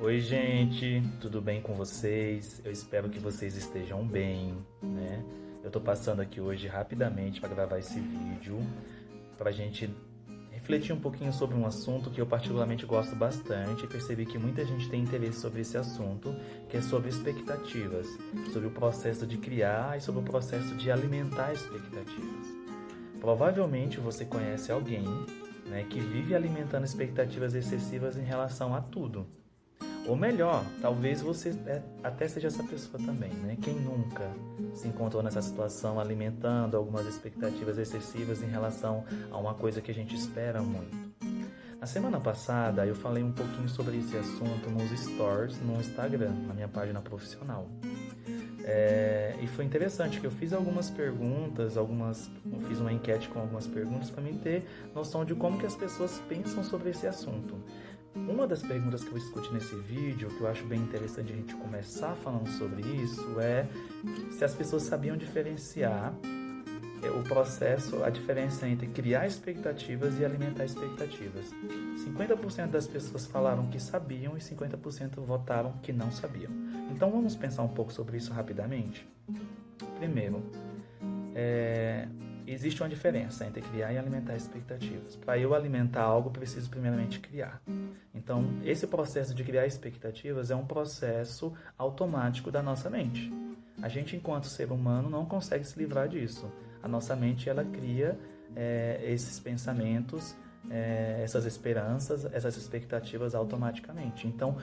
Oi, gente, tudo bem com vocês? Eu espero que vocês estejam bem, né? Eu tô passando aqui hoje rapidamente para gravar esse vídeo, para a gente refletir um pouquinho sobre um assunto que eu particularmente gosto bastante e percebi que muita gente tem interesse sobre esse assunto, que é sobre expectativas, sobre o processo de criar e sobre o processo de alimentar expectativas. Provavelmente você conhece alguém, né, que vive alimentando expectativas excessivas em relação a tudo. Ou melhor, talvez você até seja essa pessoa também, né? Quem nunca se encontrou nessa situação alimentando algumas expectativas excessivas em relação a uma coisa que a gente espera muito? Na semana passada eu falei um pouquinho sobre esse assunto nos stories no Instagram, na minha página profissional. E foi interessante que eu fiz algumas perguntas, eu fiz uma enquete com algumas perguntas para mim ter noção de como que as pessoas pensam sobre esse assunto. Uma das perguntas que eu discuti nesse vídeo, que eu acho bem interessante a gente começar falando sobre isso, é se as pessoas sabiam diferenciar o processo, a diferença entre criar expectativas e alimentar expectativas. 50% das pessoas falaram que sabiam e 50% votaram que não sabiam. Então vamos pensar um pouco sobre isso rapidamente? Primeiro, existe uma diferença entre criar e alimentar expectativas. Para eu alimentar algo, preciso primeiramente criar. Então, esse processo de criar expectativas é um processo automático da nossa mente. A gente, enquanto ser humano, não consegue se livrar disso. A nossa mente, ela cria esses pensamentos, essas esperanças, essas expectativas automaticamente. Então,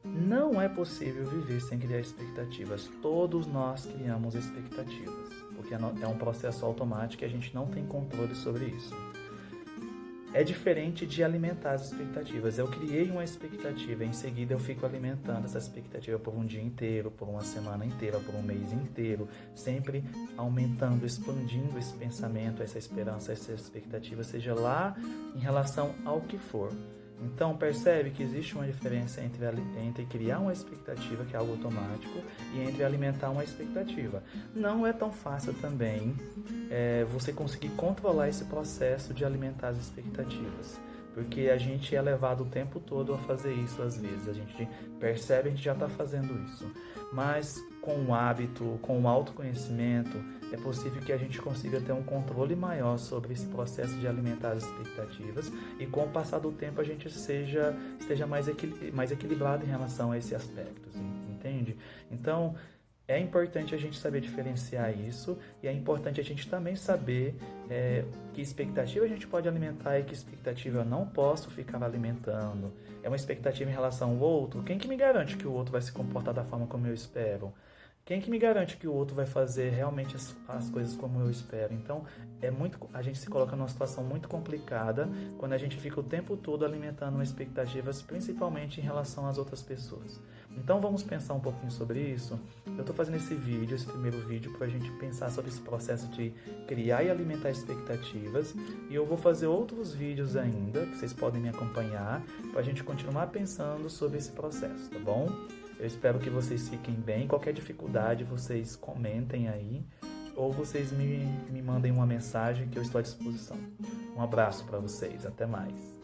não é possível viver sem criar expectativas. Todos nós criamos expectativas, porque é um processo automático e a gente não tem controle sobre isso. É diferente de alimentar as expectativas. Eu criei uma expectativa, em seguida eu fico alimentando essa expectativa por um dia inteiro, por uma semana inteira, por um mês inteiro, sempre aumentando, expandindo esse pensamento, essa esperança, essa expectativa, seja lá em relação ao que for. Então, percebe que existe uma diferença entre criar uma expectativa, que é algo automático, e entre alimentar uma expectativa. Não é tão fácil também você conseguir controlar esse processo de alimentar as expectativas, porque a gente é levado o tempo todo a fazer isso às vezes. A gente percebe, a gente já está fazendo isso. Mas com o hábito, com o autoconhecimento, é possível que a gente consiga ter um controle maior sobre esse processo de alimentar as expectativas e com o passar do tempo a gente esteja mais equilibrado em relação a esse aspecto, entende? Então, é importante a gente saber diferenciar isso e é importante a gente também saber que expectativa a gente pode alimentar e que expectativa eu não posso ficar alimentando. É uma expectativa em relação ao outro? Quem que me garante que o outro vai se comportar da forma como eu espero? Quem que me garante que o outro vai fazer realmente as coisas como eu espero? Então, a gente se coloca numa situação muito complicada quando a gente fica o tempo todo alimentando expectativas, principalmente em relação às outras pessoas. Então, vamos pensar um pouquinho sobre isso. Eu estou fazendo esse primeiro vídeo, para a gente pensar sobre esse processo de criar e alimentar expectativas. E eu vou fazer outros vídeos ainda, que vocês podem me acompanhar, para a gente continuar pensando sobre esse processo, tá bom? Eu espero que vocês fiquem bem. Qualquer dificuldade, vocês comentem aí ou vocês me mandem uma mensagem que eu estou à disposição. Um abraço para vocês. Até mais.